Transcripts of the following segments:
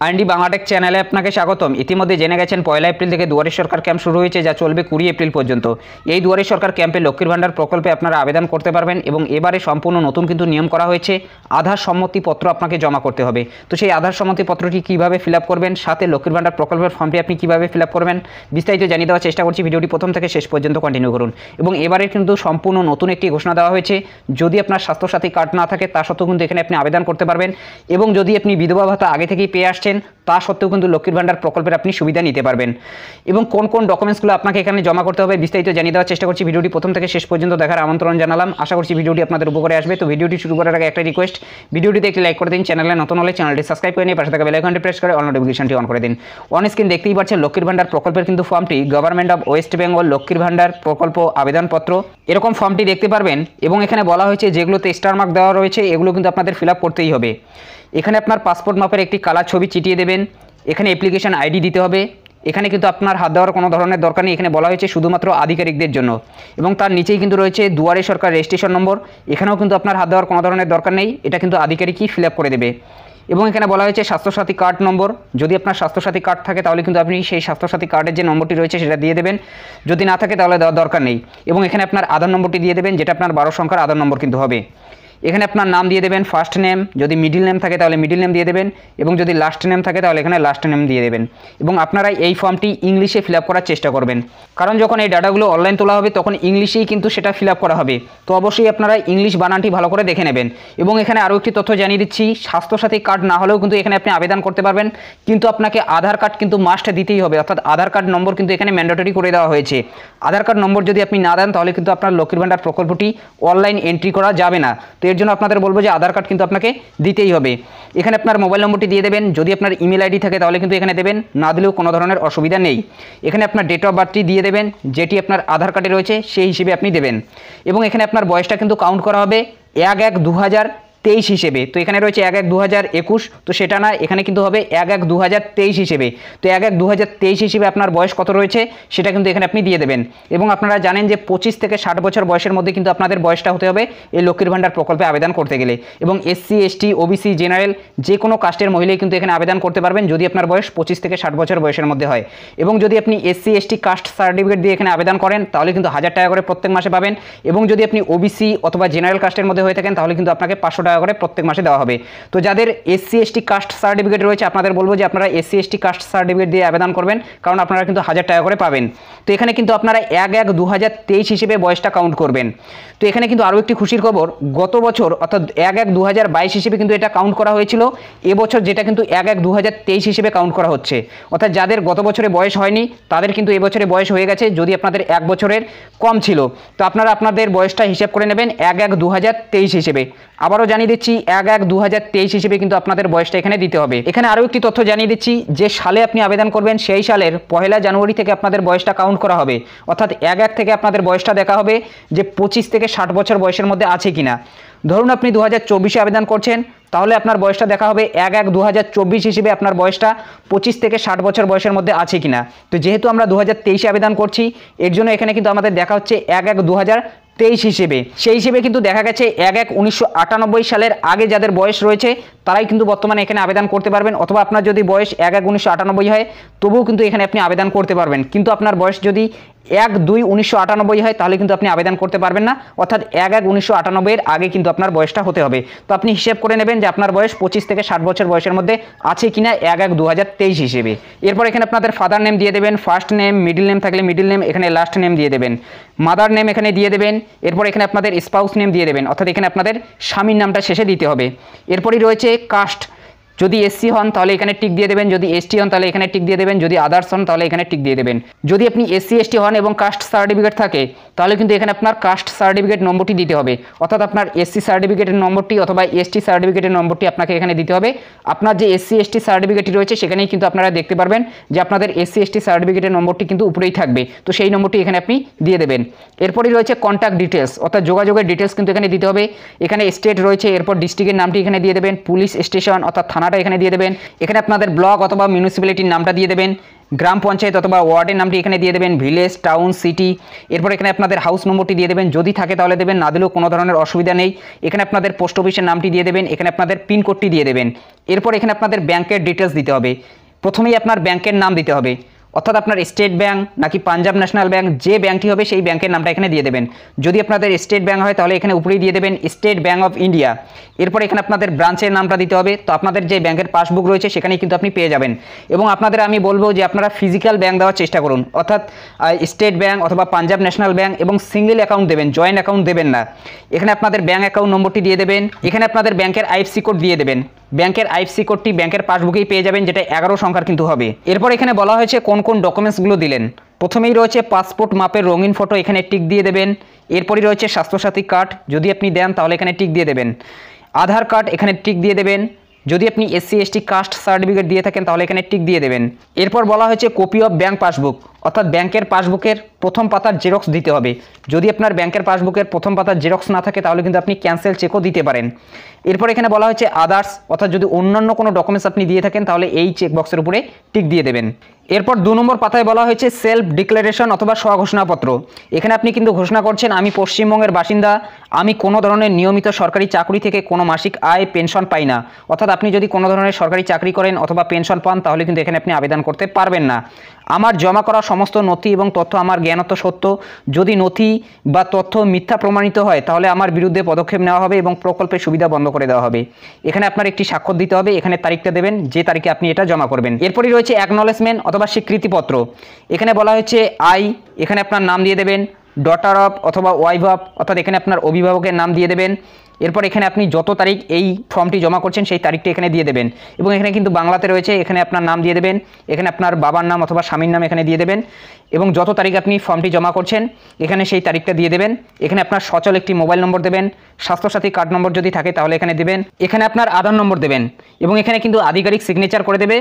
IND Bangla Tech চ্যানেলে আপনাকে স্বাগতম। ইতিমধ্যে জেনে গেছেন 1 এপ্রিল থেকে দুয়ারে সরকার ক্যাম্প শুরু হয়েছে, যা চলবে 20 এপ্রিল পর্যন্ত। এই দুয়ারে সরকার ক্যাম্পে লক্ষ্মীর ভান্ডার প্রকল্পে আপনারা আবেদন করতে পারবেন এবং এবারে সম্পূর্ণ নতুন কিন্তু নিয়ম করা হয়েছে। আধার সম্মতিপত্র আপনাকে জমা করতে হবে। তো সেই আধার সম্মতিপত্রটি কীভাবে ফিল আপ করবেন, সাথে লক্ষ্মীর ভান্ডার প্রকল্পের ফর্মটি আপনি কীভাবে ফিল আপ করবেন, বিস্তারিত জানিয়ে দেওয়ার চেষ্টা করছি। ভিডিওটি প্রথম থেকে শেষ পর্যন্ত কন্টিনিউ করুন। এবং এবারে কিন্তু সম্পূর্ণ নতুন একটি ঘোষণা দেওয়া হয়েছে। যদি আপনার স্বাস্থ্যসাথী কার্ড না থাকে তা সত্ত্বেও কিন্তু এখানে আপনি আবেদন করতে পারবেন, এবং যদি আপনি বিধবা ভাতা আগে থেকেই পেয়ে আসছেন তা সত্ত্বেও কিন্তু লক্ষ্মীর ভান্ডার প্রকল্পের আপনি সুবিধা নিতে পারবেন। এবং কোন কোন ডকুমেন্টসগুলো আপনাকে এখানে জমা করতে হবে বিস্তারিত জানিয়ে দেওয়ার চেষ্টা করছি। ভিডিওটি প্রথম থেকে শেষ পর্যন্ত দেখার আমন্ত্রণ জানালাম। আশা করছি ভিডিওটি আপনাদের উপকারে আসবে। তো ভিডিওটি শুরু করার আগে একটা রিকোয়েস্ট, ভিডিওটিতে একটি লাইক করে দিন। চ্যানেলে নতুন হলে চ্যানেলটি সাবস্ক্রাইব করে নিয়ে পাশে থাকা বেল আইকনটি প্রেস করে অল নোটিফিকেশনটি অন করে দিন। অন স্ক্রিন দেখতেই পাচ্ছেন লক্ষ্মীর ভান্ডার প্রকল্পের কিন্তু ফর্মটি, গভর্নমেন্ট অফ ওয়েস্ট বেঙ্গল লক্ষ্মীর ভান্ডার প্রকল্প আবেদনপত্র, এরকম ফর্মটি দেখতে পারবেন। এবং এখানে বলা হয়েছে যেগুলোতে স্টার মার্ক দেওয়া রয়েছে এগুলো কিন্তু আপনাদের ফিল আপ করতেই হবে। এখানে আপনার পাসপোর্ট মাপের একটি কালার ছবি চিটিয়ে দেবেন। এখানে অ্যাপ্লিকেশন আইডি দিতে হবে। এখানে কিন্তু আপনার হাত দেওয়ার কোনো ধরনের দরকার নেই। এখানে বলা হয়েছে শুধুমাত্র আধিকারিকদের জন্য। এবং তার নিচেই কিন্তু রয়েছে দুয়ারে সরকার রেজিস্ট্রেশন নম্বর। এখানেও কিন্তু আপনার হাত দেওয়ার কোনো ধরনের দরকার নেই, এটা কিন্তু আধিকারিকই ফিল আপ করে দেবে। এবং এখানে বলা হয়েছে স্বাস্থ্যসাথী কার্ড নম্বর। যদি আপনার স্বাস্থ্যসাথী কার্ড থাকে তাহলে কিন্তু আপনি সেই স্বাস্থ্যসাথী কার্ডের যে নম্বরটি রয়েছে সেটা দিয়ে দেবেন। যদি না থাকে তাহলে দেওয়ার দরকার নেই। এবং এখানে আপনার আধার নম্বরটি দিয়ে দেবেন, যেটা আপনার 12 সংখ্যার আধার নম্বর কিন্তু হবে। এখানে আপনার নাম দিয়ে দেবেন, ফার্স্ট নেম, যদি মিডিল নেম থাকে তাহলে মিডিল নেম দিয়ে দেবেন, এবং যদি লাস্ট নেম থাকে তাহলে এখানে লাস্ট নেম দিয়ে দেবেন। এবং আপনারা এই ফর্মটি ইংলিশে ফিল আপ করার চেষ্টা করবেন, কারণ যখন এই ডাটাগুলো অনলাইন তোলা হবে তখন ইংলিশেই কিন্তু সেটা ফিল আপ করা হবে। তো অবশ্যই আপনারা ইংলিশ বানানটি ভালো করে দেখে নেবেন। এবং এখানে আরও একটি তথ্য জানিয়ে দিচ্ছি, স্বাস্থ্যসাথী কার্ড না হলেও কিন্তু এখানে আপনি আবেদন করতে পারবেন, কিন্তু আপনাকে আধার কার্ড কিন্তু মাস্ট দিতেই হবে। অর্থাৎ আধার কার্ড নম্বর কিন্তু এখানে ম্যান্ডেটরি করে দেওয়া হয়েছে। আধার কার্ড নম্বর যদি আপনি না দেন তাহলে কিন্তু আপনার লক্ষ্মীর ভান্ডার প্রকল্পটি অনলাইন এন্ট্রি করা যাবে না। তো এর জন্য আপনাদের বলবো যে আধার কার্ড কিন্তু আপনাকে দিতেই হবে। এখানে আপনার মোবাইল নম্বরটি দিয়ে দেবেন। যদি আপনার ইমেল আইডি থাকে তাহলে কিন্তু এখানে দেবেন, না দিলেও কোনো ধরনের অসুবিধা নেই। এখানে আপনার ডেট অফ বার্থটি দিয়ে দেবেন, যেটি আপনার আধার কার্ডে রয়েছে সেই হিসেবে আপনি দেবেন। এবং এখানে আপনার বয়সটা কিন্তু কাউন্ট করা হবে 1/1/2023 হিসেবে। তো এখানে রয়েছে 1/1/2021, তো সেটা না, এখানে কিন্তু হবে 1/1/2023 হিসেবে। তো 1/1/2023 হিসেবে আপনার বয়স কত রয়েছে সেটা কিন্তু এখানে আপনি দিয়ে দেবেন। এবং আপনারা জানেন যে 25 থেকে 60 বছর বয়সের মধ্যে কিন্তু আপনাদের বয়সটা হতে হবে এই লক্ষ্মীর ভান্ডার প্রকল্পে আবেদন করতে গেলে। এবং SC ST OBC জেনারেল যে কোনো কাস্টের মহিলাই কিন্তু এখানে আবেদন করতে পারবেন যদি আপনার বয়স 25 থেকে 60 বছর বয়সের মধ্যে হয়। এবং যদি আপনি SC ST কাস্ট সার্টিফিকেট দিয়ে এখানে আবেদন করেন তাহলে কিন্তু 1000 টাকা করে প্রত্যেক মাসে পাবেন। এবং যদি আপনি OBC অথবা জেনারেল কাস্টের মধ্যে হয়ে থাকেন তাহলে কিন্তু আপনাকে 500 টাকা করে প্রত্যেক মাসে দেওয়া হবে। তো যাদের SC ST কাস্ট সার্টিফিকেট রয়েছে আপনাদের বলবো যে আপনারা SC ST কাস্ট সার্টিফিকেট দিয়ে আবেদন করবেন, কারণ আপনারা কিন্তু 1000 টাকা করে পাবেন। তো এখানে কিন্তু আপনারা 1/1/2023 হিসেবে বয়সটা কাউন্ট করবেন। তো এখানে কিন্তু আরও একটি খুশির খবর, গত বছর অর্থাৎ 1/1/2022 হিসেবে কিন্তু এটা কাউন্ট করা হয়েছিল। এবছর যেটা কিন্তু 1/1/2023 হিসেবে কাউন্ট করা হচ্ছে। অর্থাৎ যাদের গত বছরে বয়স হয়নি তাদের কিন্তু এবছরে বয়স হয়ে গেছে, যদি আপনাদের 1 বছরের কম ছিল। তো আপনারা আপনাদের বয়সটা হিসাব করে নেবেন 1/1/2023 হিসেবে। আবারও জানিয়ে দিচ্ছি 1/1/2023 হিসেবে কিন্তু আপনাদের বয়সটা এখানে দিতে হবে। এখানে আরও একটি তথ্য জানিয়ে দিচ্ছি, যে সালে আপনি আবেদন করবেন সেই সালের 1 জানুয়ারি থেকে আপনাদের বয়সটা কাউন্ট করা হবে। অর্থাৎ 1/1 থেকে আপনাদের বয়সটা দেখা হবে যে 25 থেকে 60 বছর বয়সের মধ্যে আছে কিনা। ধরুন আপনি 2024-এ আবেদন করছেন, তাহলে আপনার বয়সটা দেখা হবে 1/1/2024 হিসেবে আপনার বয়সটা 25 থেকে 60 বছর বয়সের মধ্যে আছে কিনা। তো যেহেতু আমরা 2023-এ আবেদন করছি এর জন্য এখানে কিন্তু আমাদের দেখা হচ্ছে 1/1/2023 হিসেবে। সেই হিসেবে কিন্তু দেখা গেছে 1/1/1998 সালের আগে যাদের বয়স রয়েছে তারাই কিন্তু বর্তমানে এখানে আবেদন করতে পারবেন। অথবা আপনার যদি বয়স 1/1/1998 হয় তবুও কিন্তু এখানে আপনি আবেদন করতে পারবেন। কিন্তু আপনার বয়স যদি 1/2/1998 হয় তাহলে কিন্তু আপনি আবেদন করতে পারবেন না। অর্থাৎ 1/1/1998 এর আগে কিন্তু আপনার বয়সটা হতে হবে। তো আপনি হিসেব করে নেবেন যে আপনার বয়স 25 থেকে 60 বছর বয়সের মধ্যে আছে কিনা 1/1/2023 হিসেবে। এরপর এখানে আপনাদের ফাদার নেম দিয়ে দেবেন, ফার্স্ট নেম, মিডিল নেম থাকলে মিডিল নেম, এখানে লাস্ট নেম দিয়ে দেবেন, মাদার নেম এখানে দিয়ে দেবেন। এরপর এখানে আপনাদের স্পাউস নেম দিয়ে দেবেন, অর্থাৎ এখানে আপনাদের স্বামীর নামটা শেষে দিতে হবে। এরপরই রয়েছে কাস্ট, যদি SC হন তাহলে এখানে টিক দিয়ে দেবেন, যদি ST হন তাহলে এখানে টিক দিয়ে দেবেন, যদি আদার্স হন তাহলে এখানে টিক দিয়ে দেবেন। যদি আপনি SC ST হন এবং কাস্ট সার্টিফিকেট থাকে তাহলে কিন্তু এখানে আপনার কাস্ট সার্টিফিকেট নম্বরটি দিতে হবে। অর্থাৎ আপনার SC সার্টিফিকেটের নম্বরটি অথবা ST সার্টিফিকেটের নম্বরটি আপনাকে এখানে দিতে হবে। আপনার যে SC ST সার্টিফিকেটটি রয়েছে সেখানেই কিন্তু আপনারা দেখতে পারবেন যে আপনাদের SC ST সার্টিফিকেটের নম্বরটি কিন্তু উপরেই থাকবে। তো সেই নম্বরটি এখানে আপনি দিয়ে দেবেন। এরপরই রয়েছে কন্ট্যাক্ট ডিটেলস, অর্থাৎ যোগাযোগের ডিটেলস কিন্তু এখানে দিতে হবে। এখানে স্টেট রয়েছে, এরপর ডিস্ট্রিক্টের নামটি এখানে দিয়ে দেবেন, পুলিশ স্টেশন অর্থাৎ থানাটা এখানে দিয়ে দেবেন। এখানে আপনাদের ব্লক অথবা মিউনিসিপ্যালিটির নামটা দিয়ে দেবেন। গ্রাম পঞ্চায়েত অথবা ওয়ার্ডের নামটি এখানে দিয়ে দেবেন, ভিলেজ, টাউন, সিটি। এরপর এখানে আপনাদের হাউস নম্বরটি দিয়ে দেবেন, যদি থাকে তাহলে দেবেন, না দিলেও কোনো ধরনের অসুবিধা নেই। এখানে আপনাদের পোস্ট অফিসের নামটি দিয়ে দেবেন, এখানে আপনাদের পিনকোডটি দিয়ে দেবেন। এরপর এখানে আপনাদের ব্যাংকের ডিটেলস দিতে হবে। প্রথমেই আপনার ব্যাংকের নাম দিতে হবে, অর্থাৎ আপনার স্টেট ব্যাংক নাকি পাঞ্জাব ন্যাশনাল ব্যাংক, যে ব্যাংকটি হবে সেই ব্যাংকের নামটা এখানে দিয়ে দেবেন। যদি আপনাদের স্টেট ব্যাংক হয় তাহলে এখানে উপরেই দিয়ে দেবেন স্টেট ব্যাংক অফ ইন্ডিয়া। এরপর এখানে আপনাদের ব্রাঞ্চের নামটা দিতে হবে। তো আপনাদের যে ব্যাংকের পাসবুক রয়েছে সেখানেই কিন্তু আপনি পেয়ে যাবেন। এবং আপনাদের আমি বলবো যে আপনারা ফিজিক্যাল ব্যাংক দেওয়ার চেষ্টা করুন, অর্থাৎ স্টেট ব্যাংক অথবা পাঞ্জাব ন্যাশনাল ব্যাংক, এবং সিঙ্গেল অ্যাকাউন্ট দেবেন, জয়েন্ট অ্যাকাউন্ট দেবেন না। এখানে আপনাদের ব্যাংক অ্যাকাউন্ট নম্বরটি দিয়ে দেবেন, এখানে আপনাদের ব্যাংকের আইএফএসসি কোড দিয়ে দেবেন। ব্যাংকের আইএফএসসি কোডটি ব্যাংকের পাসবুকেই পেয়ে যাবেন, যেটা 11 সংখ্যার কিন্তু হবে। এরপর এখানে বলা হয়েছে কোন কোন ডকুমেন্টসগুলো দিলেন। প্রথমেই রয়েছে পাসপোর্ট মাপের রঙিন ফটো, এখানে টিক দিয়ে দেবেন। এরপরই রয়েছে স্বাস্থ্যসাথী কার্ড, যদি আপনি দেন তাহলে এখানে টিক দিয়ে দেবেন। আধার কার্ড, এখানে টিক দিয়ে দেবেন। যদি আপনি SC ST কাস্ট সার্টিফিকেট দিয়ে থাকেন তাহলে এখানে টিক দিয়ে দেবেন। এরপর বলা হয়েছে কপি অফ ব্যাংক পাসবুক, অর্থাৎ ব্যাংকের পাসবুকের প্রথম পাতার জেরক্স দিতে হবে। যদি আপনার ব্যাংকের পাসবুকের প্রথম পাতার জেরক্স না থাকে তাহলে কিন্তু আপনি ক্যান্সেল চেকও দিতে পারেন। এরপর এখানে বলা হয়েছে আদার্স, অর্থাৎ যদি অন্যান্য কোনো ডকুমেন্টস আপনি দিয়ে থাকেন তাহলে এই চেকবক্সের উপরে টিক দিয়ে দেবেন। এরপর 2 নম্বর পাতায় বলা হয়েছে সেলফ ডিক্লারেশন অথবা স্বঘোষণাপত্র। এখানে আপনি কিন্তু ঘোষণা করছেন আমি পশ্চিমবঙ্গের বাসিন্দা, আমি কোনো ধরনের নিয়মিত সরকারি চাকরি থেকে কোনো মাসিক আয় পেনশন পাই না। অর্থাৎ আপনি যদি কোনো ধরনের সরকারি চাকরি করেন অথবা পেনশন পান তাহলে কিন্তু এখানে আপনি আবেদন করতে পারবেন না। আমার জমা করা সমস্ত নথি এবং তথ্য আমার জ্ঞানত সত্য, যদি নথি বা তথ্য মিথ্যা প্রমাণিত হয় তাহলে আমার বিরুদ্ধে পদক্ষেপ নেওয়া হবে এবং প্রকল্পের সুবিধা বন্ধ করে দেওয়া হবে। এখানে আপনার একটি স্বাক্ষর দিতে হবে, এখানে তারিখটা দেবেন যে তারিখে আপনি এটা জমা করবেন। এরপরই রয়েছে অ্যাকনলেজমেন্ট অথবা স্বীকৃতিপত্র। এখানে বলা হয়েছে এখানে আপনার নাম দিয়ে দেবেন, ডটার অফ অথবা ওয়াইফ অফ, অর্থাৎ এখানে আপনার অভিভাবকের নাম দিয়ে দেবেন। এরপর এখানে আপনি যত তারিখ এই ফর্মটি জমা করছেন সেই তারিখটি এখানে দিয়ে দেবেন। এবং এখানে কিন্তু বাংলাতে রয়েছে, এখানে আপনার নাম দিয়ে দেবেন, এখানে আপনার বাবার নাম অথবা স্বামীর নাম এখানে দিয়ে দেবেন। এবং যত তারিখ আপনি ফর্মটি জমা করছেন এখানে সেই তারিখটা দিয়ে দেবেন। এখানে আপনার সচল একটি মোবাইল নম্বর দেবেন, স্বাস্থ্যসাথী কার্ড নম্বর যদি থাকে তাহলে এখানে দেবেন। এখানে আপনার আধার নম্বর দেবেন এবং এখানে কিন্তু আধিকারিক সিগনেচার করে দেবে।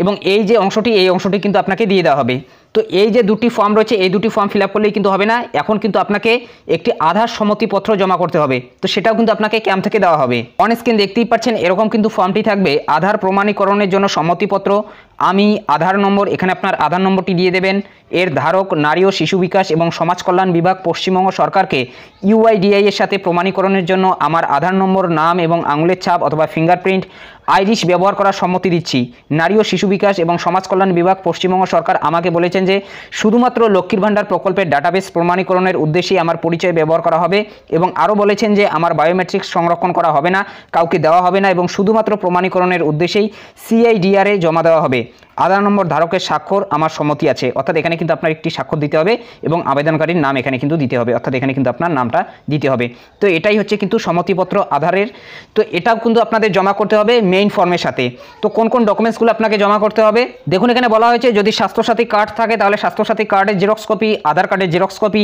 এবং এই যে অংশটি, এই অংশটি কিন্তু আপনাকে দিয়ে দেওয়া হবে। তো এই যে 2টি ফর্ম রয়েছে এই 2টি ফর্ম ফিল আপ করলেই কিন্তু হবে না, এখন কিন্তু আপনাকে একটি আধার সম্মতিপত্র জমা করতে হবে। তো সেটাও কিন্তু আপনাকে ক্যাম্প থেকে দেওয়া হবে। অন স্ক্রিন দেখতেই পাচ্ছেন এরকম কিন্তু ফর্মটি থাকবে, আধার প্রমাণীকরণের জন্য সম্মতিপত্র, আমি আধার নম্বর, এখানে আপনার আধার নম্বরটি দিয়ে দেবেন। এর ধারক নারী ও শিশু বিকাশ এবং সমাজ কল্যাণ বিভাগ পশ্চিমবঙ্গ সরকারকে UIDAI এর সাথে প্রমাণীকরণের জন্য আমার আধার নম্বর, নাম এবং আঙুলের ছাপ অথবা ফিঙ্গারপ্রিন্ট, আইরিশ ব্যবহার করার সম্মতি দিচ্ছি। নারী ও শিশু বিকাশ এবং সমাজ কল্যাণ বিভাগ পশ্চিমবঙ্গ সরকার আমাকে বলেছেন যে শুধুমাত্র লক্ষ্মীর ভাণ্ডার প্রকল্পের ডাটাবেস প্রমাণীকরণের উদ্দেশ্যেই আমার পরিচয় ব্যবহার করা হবে। এবং আরও বলেছেন যে আমার বায়োমেট্রিক্স সংরক্ষণ করা হবে না, কাউকে দেওয়া হবে না এবং শুধুমাত্র প্রমাণীকরণের উদ্দেশ্যেই CIDR এ জমা দেওয়া হবে। আধার নম্বর ধারকের স্বাক্ষর, আমার সম্মতি আছে, অর্থাৎ এখানে কিন্তু আপনার একটি স্বাক্ষর দিতে হবে এবং আবেদনকারীর নাম এখানে কিন্তু দিতে হবে, অর্থাৎ এখানে কিন্তু আপনার নামটা দিতে হবে। তো এটাই হচ্ছে কিন্তু সম্মতিপত্র আধারের। তো এটাও কিন্তু আপনাদের জমা করতে হবে মেইন ফর্মের সাথে। তো কোন কোন ডকুমেন্টসগুলো আপনাকে জমা করতে হবে দেখুন, এখানে বলা হয়েছে যদি স্বাস্থ্যসাথী কার্ড থাকে তাহলে স্বাস্থ্যসাথী কার্ডের জেরক্স কপি, আধার কার্ডের xerox copy,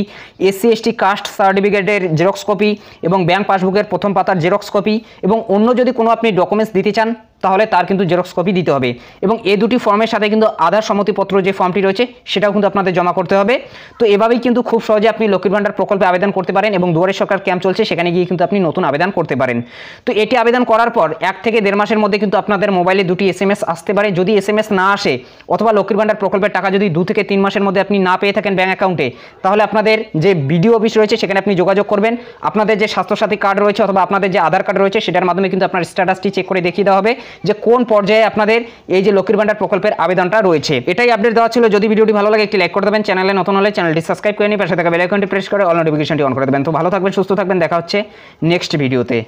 SC ST caste সার্টিফিকেটের জেরক্স কপি এবং ব্যাংক পাসবুকের প্রথম পাতার জেরক্স কপি, এবং অন্য যদি কোনো আপনি ডকুমেন্টস দিতে চান তাহলে তার কিন্তু জেরক্স কপি দিতে হবে। এবং এই 2টি ফর্মের সাথে কিন্তু আধার সম্মতিপত্র যে ফর্মটি রয়েছে সেটাও কিন্তু আপনাদের জমা করতে হবে। তো এভাবেই কিন্তু খুব সহজে আপনি লক্ষ্মীর ভাণ্ডার প্রকল্পে আবেদন করতে পারেন এবং দুয়ারে সরকার ক্যাম্প চলছে সেখানে গিয়ে কিন্তু আপনি নতুন আবেদন করতে পারেন। তো এটি আবেদন করার পর 1 থেকে 1.5 মাসের মধ্যে কিন্তু আপনাদের মোবাইলে 2টি SMS আসতে পারে। যদি SMS না আসে অথবা লক্ষ্মীর ভাণ্ডার প্রকল্পের টাকা যদি 2 থেকে 3 মাসের মধ্যে আপনি না পেয়ে থাকেন ব্যাংক অ্যাকাউন্টে, তাহলে আপনাদের যে BDO অফিস রয়েছে সেখানে আপনি যোগাযোগ করবেন। আপনাদের যে স্বাস্থ্যসাথী কার্ড রয়েছে অথবা আপনাদের যে আধার কার্ড রয়েছে সেটার মাধ্যমে কিন্তু আপনার স্ট্যাটাসটি চেক করে দেখিয়ে দেওয়া হবে যে কোন পর্যায়ে আপনাদের এই যে লক্ষ্মীর ভাণ্ডার প্রকল্পের আবেদনটা রয়েছে। এটাই আপডেট দেওয়া ছিল। যদি ভিডিওটি ভালো লাগে একটি লাইক করে দেবেন, চ্যানেলে নতুন হলে চ্যানেলটি সাবস্ক্রাইব করে নিয়ে পাশে থাকা বেল আইকনটি প্রেস করে অল নোটিফিকেশনটি অন করে দেবেন। তো ভালো থাকবেন, সুস্থ থাকবেন, দেখা হচ্ছে নেক্সট ভিডিওতে।